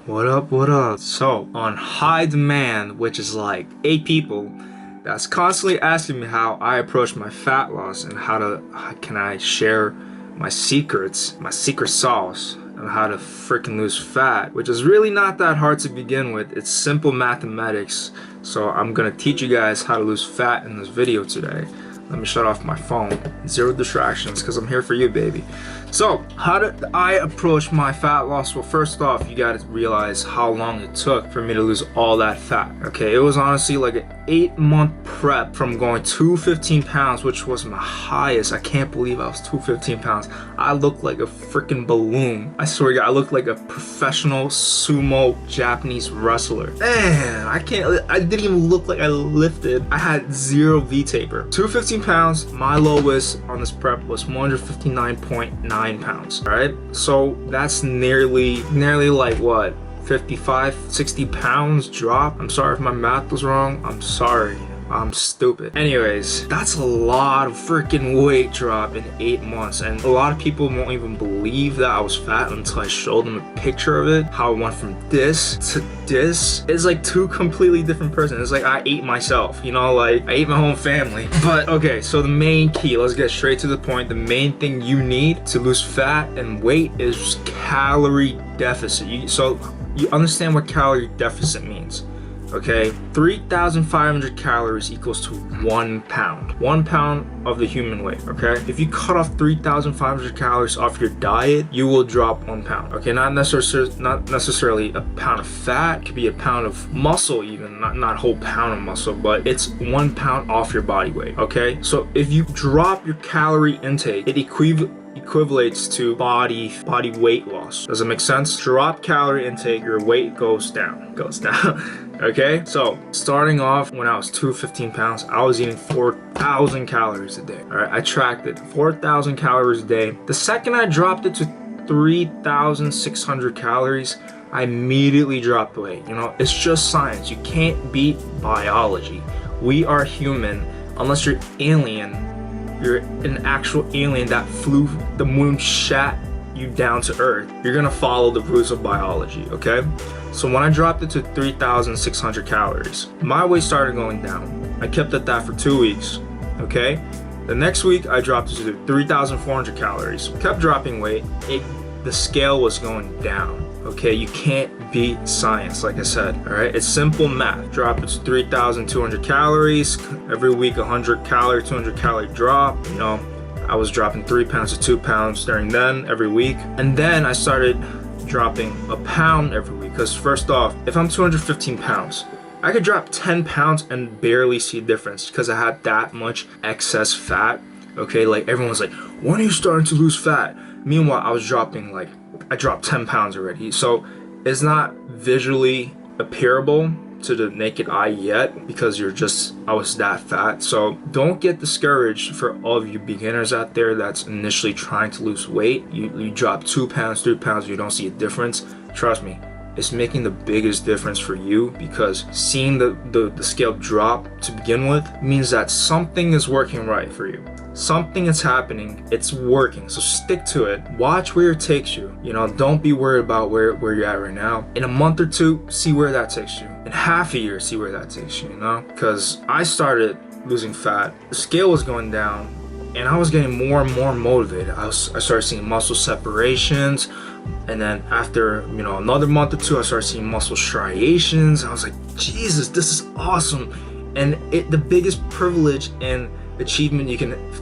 What up, what up? So, on high demand, which is like 8 people that's constantly asking me how I approach my fat loss and how can I share my secrets, my secret sauce on how to freaking lose fat, which is really not that hard to begin with. It's simple mathematics. So I'm gonna teach you guys how to lose fat in this video today. Let me shut off my phone. Zero distractions, because I'm here for you, baby. So, how did I approach my fat loss? Well, first off, you gotta realize how long it took for me to lose all that fat. Okay, it was honestly like an 8-month prep from going 215 pounds, which was my highest. I can't believe I was 215 pounds. I looked like a freaking balloon. I swear to God, I looked like a professional sumo Japanese wrestler. Man, I didn't even look like I lifted. I had 0 V-taper. 215 pounds, my lowest on this prep was 159.9 pounds. All right, so that's nearly like what, 55, 60 pounds drop. I'm sorry if my math was wrong. I'm sorry. I'm stupid. Anyways, that's a lot of freaking weight drop in 8 months, and a lot of people won't even believe that I was fat until I showed them a picture of it. How I went from this to this. It's like 2 completely different persons. It's like I ate myself, you know, like I ate my whole family. But okay, so the main key, let's get straight to the point. The main thing you need to lose fat and weight is calorie deficit. So you understand what calorie deficit means. Okay, 3,500 calories equals to 1 pound. 1 pound of the human weight, okay? If you cut off 3,500 calories off your diet, you will drop 1 pound. Okay, not necessarily a pound of fat. It could be a pound of muscle even, not a whole pound of muscle, but it's 1 pound off your body weight, okay? So if you drop your calorie intake, it equivalates to body weight loss. Does it make sense? Drop calorie intake, your weight goes down. Okay, so starting off when I was 215 pounds, I was eating 4,000 calories a day. All right, I tracked it, 4,000 calories a day. The second I dropped it to 3,600 calories, I immediately dropped weight. You know, it's just science. You can't beat biology. We are human, unless you're alien. You're an actual alien that flew the moon, shat you down to earth. You're gonna follow the rules of biology, okay? So when I dropped it to 3,600 calories, my weight started going down. I kept at that for 2 weeks, okay? The next week, I dropped it to 3,400 calories. Kept dropping weight. The scale was going down, okay? You can't beat science, like I said, all right? It's simple math. Drop it to 3,200 calories. Every week, 100 calorie, 200 calorie drop, you know? I was dropping 3 pounds to 2 pounds during then, every week. And then I started dropping a pound every week. Because first off, if I'm 215 pounds, I could drop 10 pounds and barely see a difference because I had that much excess fat. Okay, like everyone's like, when are you starting to lose fat? Meanwhile, I dropped 10 pounds already. So it's not visually appearable to the naked eye yet because I was that fat. So don't get discouraged for all of you beginners out there that's initially trying to lose weight. You drop 2 pounds, 3 pounds, you don't see a difference. Trust me, it's making the biggest difference for you, because seeing the scale drop to begin with means that something is working right for you. Something is happening, it's working, so stick to it. Watch where it takes you. You know, don't be worried about where you're at right now. In a month or 2, see where that takes you. In half a year, see where that takes you, you know? Because I started losing fat, the scale was going down, and I was getting more and more motivated. I started seeing muscle separations, and then after, you know, another month or 2, I started seeing muscle striations. I was like, Jesus, this is awesome. And the biggest privilege and achievement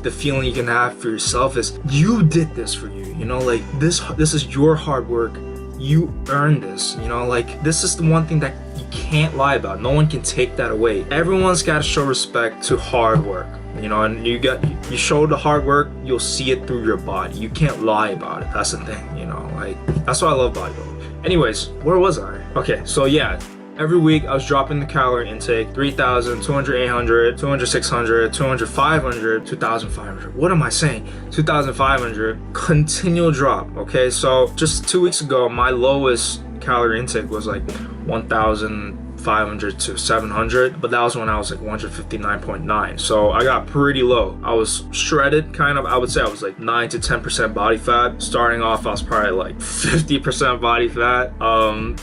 the feeling you can have for yourself is you did this for you, you know, like this is your hard work. You earned this, you know, like this is the one thing that you can't lie about. No one can take that away. Everyone's got to show respect to hard work, you know, and you show the hard work, you'll see it through your body. You can't lie about it. That's the thing, you know, like that's why I love bodybuilding. Anyways, where was I? Okay, so yeah, every week I was dropping the calorie intake, 3,000, 200, 800, 200, 600, 200, 500, 2,500. What am I saying? 2,500, continual drop, okay? So just 2 weeks ago, my lowest calorie intake was like 1,500. 500 to 700, but that was when I was like 159.9. So I got pretty low. I was shredded, kind of. I would say I was like 9 to 10% body fat. Starting off, I was probably like 50% body fat.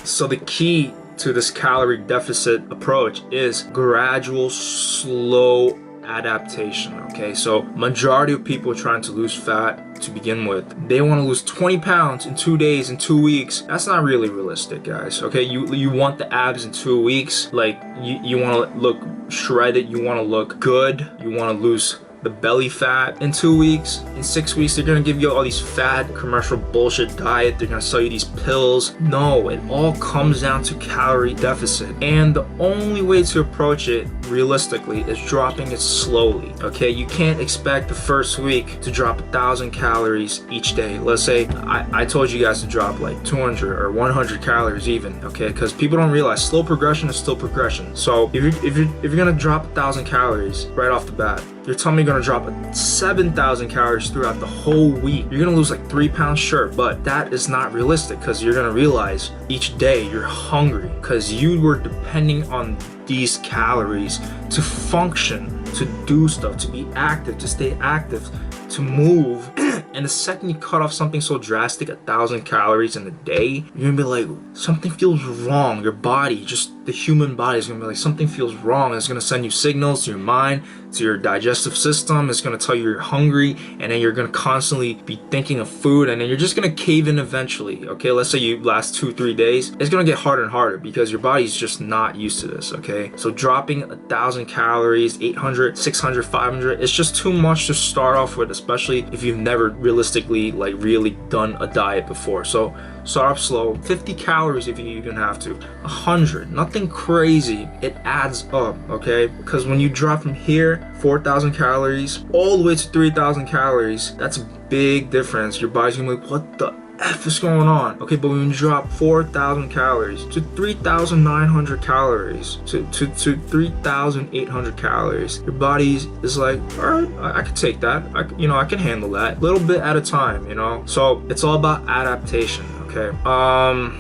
So the key to this calorie deficit approach is gradual, slow adaptation. Okay, so majority of people trying to lose fat to begin with, they want to lose 20 pounds in 2 days, in 2 weeks. That's not really realistic, guys. Okay, you want the abs in 2 weeks. Like you want to look shredded, you want to look good, you want to lose the belly fat in 2 weeks. In 6 weeks, they're gonna give you all these fat commercial bullshit diet. They're gonna sell you these pills. No, it all comes down to calorie deficit. And the only way to approach it realistically is dropping it slowly. Okay, you can't expect the first week to drop 1,000 calories each day. Let's say I told you guys to drop like 200 or 100 calories even. Okay, because people don't realize slow progression is still progression. So if you're gonna drop 1,000 calories right off the bat, you're telling me you're gonna drop 7,000 calories throughout the whole week. You're gonna lose like 3 pounds, sure, but that is not realistic because you're gonna realize each day you're hungry because you were depending on these calories to function, to do stuff, to be active, to stay active, to move. And the second you cut off something so drastic, 1,000 calories in a day, you're gonna be like, something feels wrong. Your body, just the human body is gonna be like, something feels wrong. It's gonna send you signals to your mind, to your digestive system. It's gonna tell you you're hungry, and then you're gonna constantly be thinking of food, and then you're just gonna cave in eventually. Okay, let's say you last 2-3 days. It's gonna get harder and harder because your body's just not used to this. Okay, so dropping 1,000 calories, 800, 600, 500, it's just too much to start off with, especially if you've never realistically like really done a diet before. So start off slow, 50 calories if you even have to, 100, nothing crazy. It adds up, okay? Because when you drop from here, 4,000 calories, all the way to 3,000 calories, that's a big difference. Your body's gonna be like, what the F is going on? Okay, but when you drop 4,000 calories to 3,900 calories to 3,800 calories, your body is like, all right, I can take that. I can handle that. Little bit at a time, So it's all about adaptation. Okay.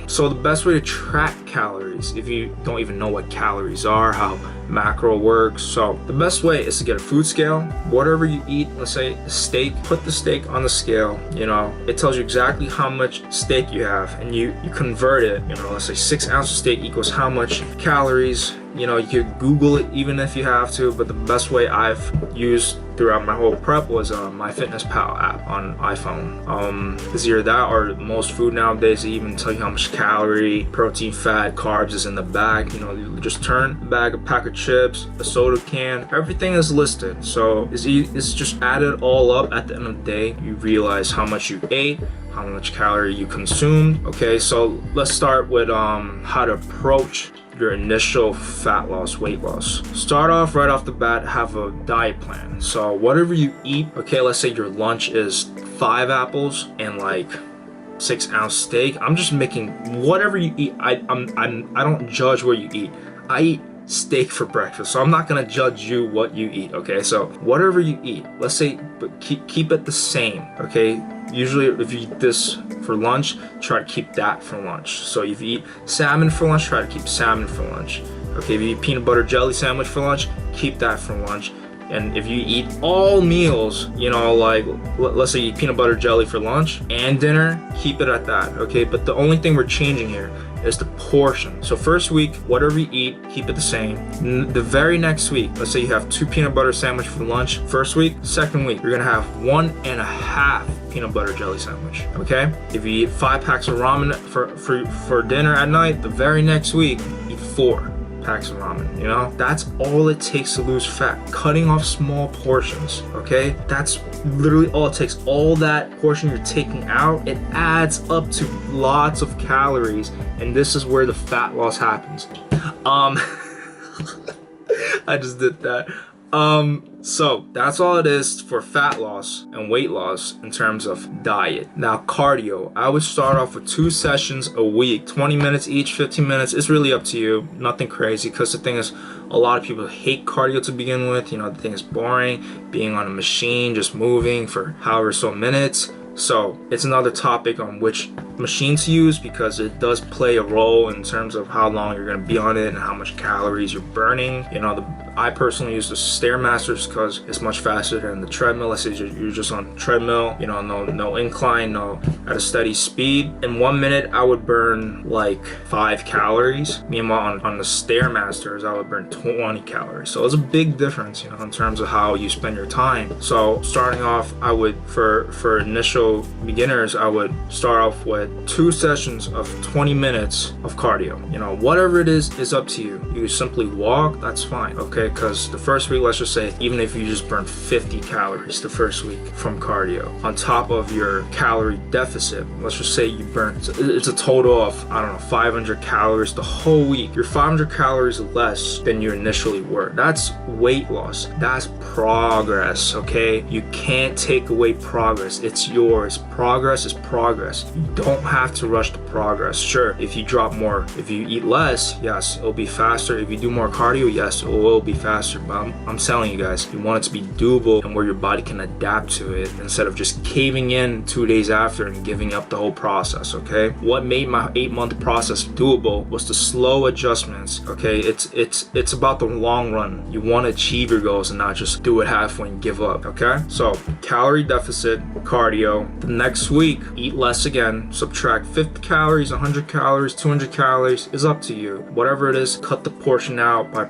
So the best way to track calories, if you don't even know what calories are, how macro works, so the best way is to get a food scale. Whatever you eat, let's say steak, put the steak on the scale. It tells you exactly how much steak you have, and you convert it. Let's say 6 ounces of steak equals how much calories. You could Google it even if you have to, but the best way I've used throughout my whole prep was MyFitnessPal app on iPhone. It's either that or most food nowadays, they even tell you how much calorie, protein, fat, carbs is in the bag. You just turn the bag, a pack of chips, a soda can, everything is listed. So it's just added all up. At the end of the day, you realize how much you ate, how much calorie you consumed. Okay, so let's start with how to approach your initial fat loss, weight loss. Start off right off the bat, have a diet plan. So whatever you eat, okay, let's say your lunch is 5 apples and like 6 ounce steak. I'm just making whatever you eat. I don't judge what you eat. I eat steak for breakfast, so I'm not gonna judge you what you eat. Okay, so whatever you eat, let's say, but keep it the same. Okay, usually if you eat this for lunch, try to keep that for lunch. So if you eat salmon for lunch, try to keep salmon for lunch. Okay, if you eat peanut butter jelly sandwich for lunch, keep that for lunch. And if you eat all meals, like let's say you eat peanut butter jelly for lunch and dinner, keep it at that. Okay, but the only thing we're changing here is the portion. So first week, whatever you eat, keep it the same. The very next week, let's say you have 2 peanut butter sandwich for lunch. First week, second week, you're gonna have 1.5 peanut butter jelly sandwich. Okay? If you eat 5 packs of ramen for dinner at night, the very next week, eat 4 packs of ramen. That's all it takes to lose fat. Cutting off small portions. Okay, that's literally all it takes. All that portion you're taking out, it adds up to lots of calories, and this is where the fat loss happens. I just did that. So that's all it is for fat loss and weight loss in terms of diet. Now cardio, I would start off with 2 sessions a week, 20 minutes each, 15 minutes. It's really up to you, nothing crazy, because the thing is, a lot of people hate cardio to begin with. The thing is boring, being on a machine, just moving for however so minutes. So it's another topic on which machine to use, because it does play a role in terms of how long you're going to be on it and how much calories you're burning. I personally use the Stairmasters because it's much faster than the treadmill. Let's say you're just on treadmill, no incline, no at a steady speed. In 1 minute, I would burn like 5 calories. Meanwhile, on the Stairmasters, I would burn 20 calories. So it's a big difference, in terms of how you spend your time. So starting off, I would, for initial beginners, I would start off with 2 sessions of 20 minutes of cardio. Whatever it is up to you. You simply walk, that's fine, okay? Because the first week, let's just say, even if you just burn 50 calories the first week from cardio, on top of your calorie deficit, let's just say you burn, it's a total of, 500 calories the whole week. You're 500 calories less than you initially were. That's weight loss. That's progress, okay? You can't take away progress. It's yours. Progress is progress. You don't have to rush the progress. Sure, if you drop more, if you eat less, yes, it'll be faster. If you do more cardio, yes, it will be faster. But I'm telling you guys, you want it to be doable and where your body can adapt to it instead of just caving in 2 days after and giving up the whole process, okay? What made my 8-month process doable was the slow adjustments, okay? It's about the long run. You want to achieve your goals and not just do it halfway and give up, okay? So calorie deficit, cardio. The next week, eat less again, subtract 50 calories, 100 calories, 200 calories, is up to you. Whatever it is, cut the portion out by,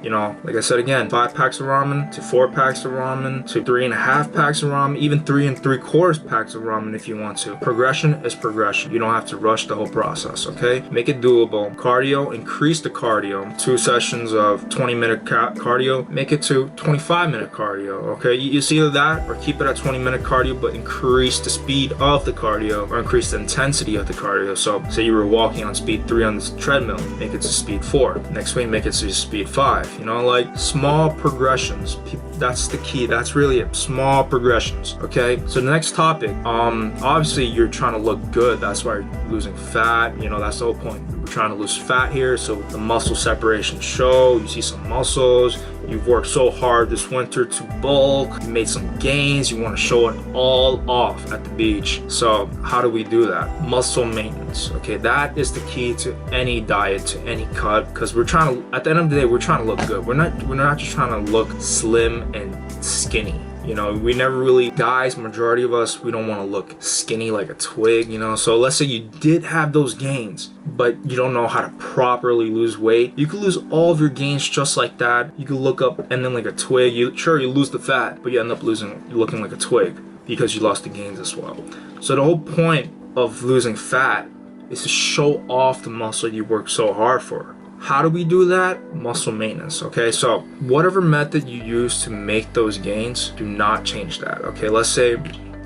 like I said again, 5 packs of ramen to 4 packs of ramen to 3.5 packs of ramen, even 3 3/4 packs of ramen if you want to. Progression is progression. You don't have to rush the whole process, okay? Make it doable. Cardio, increase the cardio. 2 sessions of 20-minute cardio, make it to 25-minute cardio, okay? It's either that or keep it at 20-minute cardio, but increase the speed of the cardio or increase the intensity of the cardio. So say you were walking on speed 3 on the treadmill, make it to speed 4. Next week, make it to speed 5. Like small progressions. That's the key. That's really it. Small progressions, okay? So the next topic, obviously you're trying to look good. That's why you're losing fat. That's the whole point. We're trying to lose fat here, so the muscle separation show. You see some muscles. You've worked so hard this winter to bulk. You made some gains. You want to show it all off at the beach. So how do we do that? Muscle maintenance, okay? That is the key to any diet, to any cut, because we're trying to, at the end of the day, we're trying to look good. We're not just trying to look slim and skinny. We never really, guys, majority of us, we don't want to look skinny like a twig, So let's say you did have those gains, but you don't know how to properly lose weight. You could lose all of your gains just like that. You could look up and then like a twig. You lose the fat, but you end up looking like a twig because you lost the gains as well. So the whole point of losing fat is to show off the muscle you worked so hard for. How do we do that? Muscle maintenance, okay? So whatever method you use to make those gains, do not change that, okay? Let's say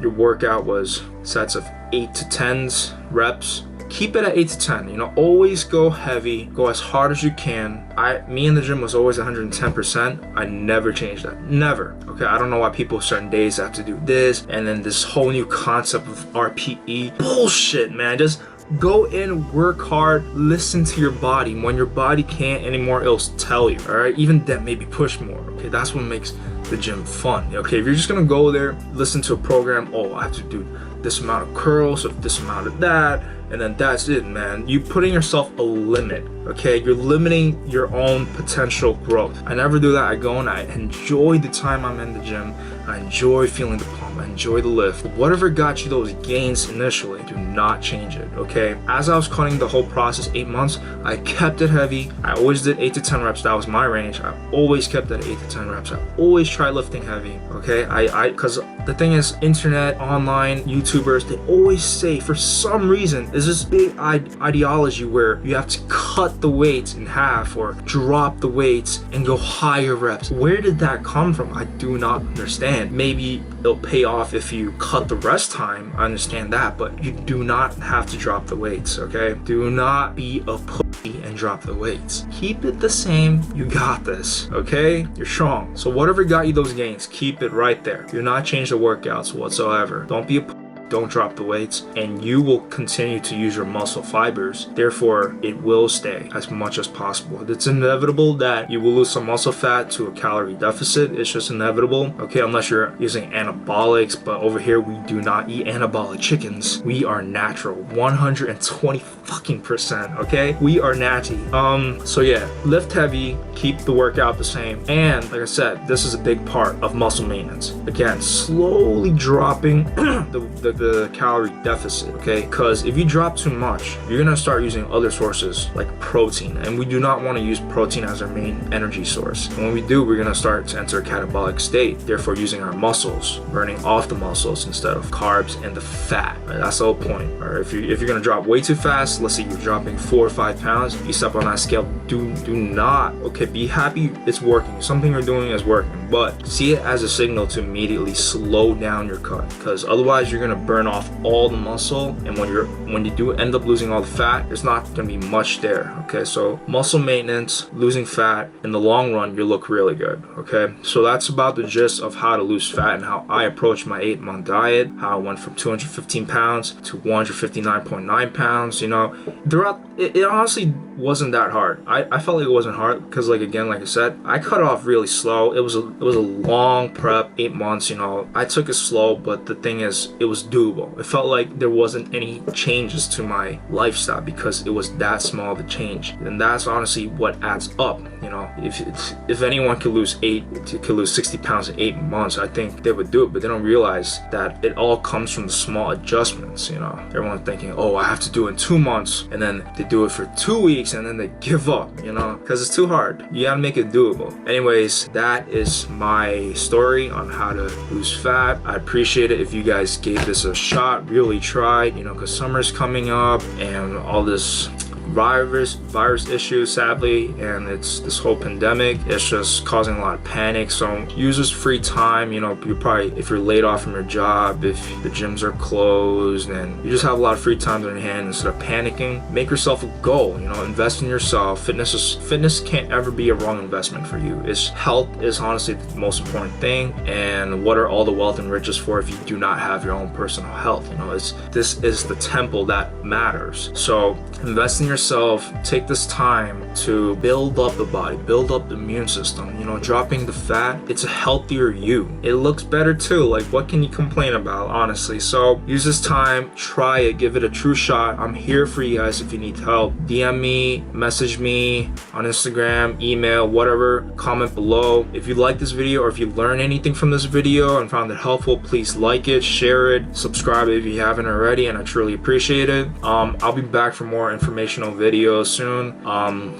your workout was sets of 8 to 10 reps. Keep it at 8 to 10, always go heavy, go as hard as you can. Me in the gym was always 110%. I never changed that, never, okay? I don't know why people certain days have to do this, and then this whole new concept of RPE. Bullshit, man, just go in, work hard, listen to your body. When your body can't anymore, it'll tell you, all right? Even that, maybe push more, okay? That's what makes the gym fun, okay? If you're just gonna go there, listen to a program, I have to do this amount of curls, or this amount of that, and then that's it, man. You're putting yourself a limit, okay? You're limiting your own potential growth. I never do that. I go and I enjoy the time I'm in the gym. I enjoy feeling the pump. I enjoy the lift. Whatever got you those gains initially, do not change it, okay? As I was cutting the whole process, 8 months, I kept it heavy. I always did 8 to 10 reps. That was my range. I always kept it at 8 to 10 reps. I always try lifting heavy, okay? Because the thing is, internet, online, YouTubers, they always say, for some reason, there's this big ideology where you have to cut the weights in half or drop the weights and go higher reps. Where did that come from? I do not understand. Maybe it'll pay off if you cut the rest time. I understand that, but you do not have to drop the weights, okay? Do not be a pussy and drop the weights. Keep it the same. You got this, okay? You're strong. So whatever got you those gains, keep it right there. Do not change the workouts whatsoever. Don't be a pussy. don't drop the weights, and you will continue to use your muscle fibers. Therefore, it will stay as much as possible. It's inevitable that you will lose some muscle fat to a calorie deficit. It's just inevitable, okay, unless you're using anabolics. But over here, we do not eat anabolic chickens. We are natural, 120 fucking percent, okay? We are natty. So yeah, lift heavy, keep the workout the same, and like I said, this is a big part of muscle maintenance. Again, slowly dropping the calorie deficit, okay? Because if you drop too much, you're gonna start using other sources like protein, and we do not want to use protein as our main energy source. And when we do, we're gonna start to enter a catabolic state, therefore using our muscles, burning off the muscles instead of carbs and the fat. Right? That's the whole point. Or if you're gonna drop way too fast, let's say you're dropping 4 or 5 pounds, you step on that scale, do not, okay, be happy it's working. Something you're doing is working, but see it as a signal to immediately slow down your cut, because otherwise you're gonna burn off all the muscle, and when you do end up losing all the fat, there's not gonna be much there, okay? So muscle maintenance, losing fat, in the long run, you look really good, okay? So that's about the gist of how to lose fat and how I approached my 8-month diet, how I went from 215 pounds to 159.9 pounds, you know. Throughout, it honestly wasn't that hard. I felt like it wasn't hard because, like, again, like I said, I cut it off really slow. It was a long prep, 8 months, you know. I took it slow, but the thing is, it was doable. It felt like there wasn't any changes to my lifestyle because it was that small of a change, and that's honestly what adds up, you know. If anyone could lose 60 pounds in 8 months, I think they would do it, but they don't realize that it all comes from the small adjustments, you know. Everyone's thinking, oh, I have to do it in 2 months, and then they do it for 2 weeks, and then they give up, you know, because it's too hard. You gotta make it doable. Anyways, that is my story on how to lose fat. I appreciate it if you guys gave this a shot, really tried, you know, because summer's coming up and all this virus issues, sadly, and it's this whole pandemic. It's just causing a lot of panic. So use this free time, you know, you probably, if you're laid off from your job, if the gyms are closed, and you just have a lot of free time on your hand, instead of panicking, make yourself a goal, you know, invest in yourself. Fitness can't ever be a wrong investment for you. Health is honestly the most important thing, and what are all the wealth and riches for if you do not have your own personal health? You know, this is the temple that matters. So invest in yourself. Take this time to build up the body, build up the immune system, you know, dropping the fat. It's a healthier you. It looks better too. Like, what can you complain about, honestly? So use this time, try it, give it a true shot. I'm here for you guys if you need help. DM me, message me on Instagram, email, whatever, comment below. If you like this video or if you learned anything from this video and found it helpful, please like it, share it, subscribe if you haven't already, and I truly appreciate it. I'll be back for more informational videos soon.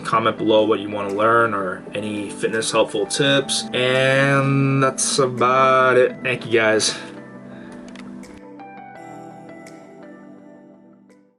Comment below what you want to learn or any fitness helpful tips, and that's about it. Thank you guys.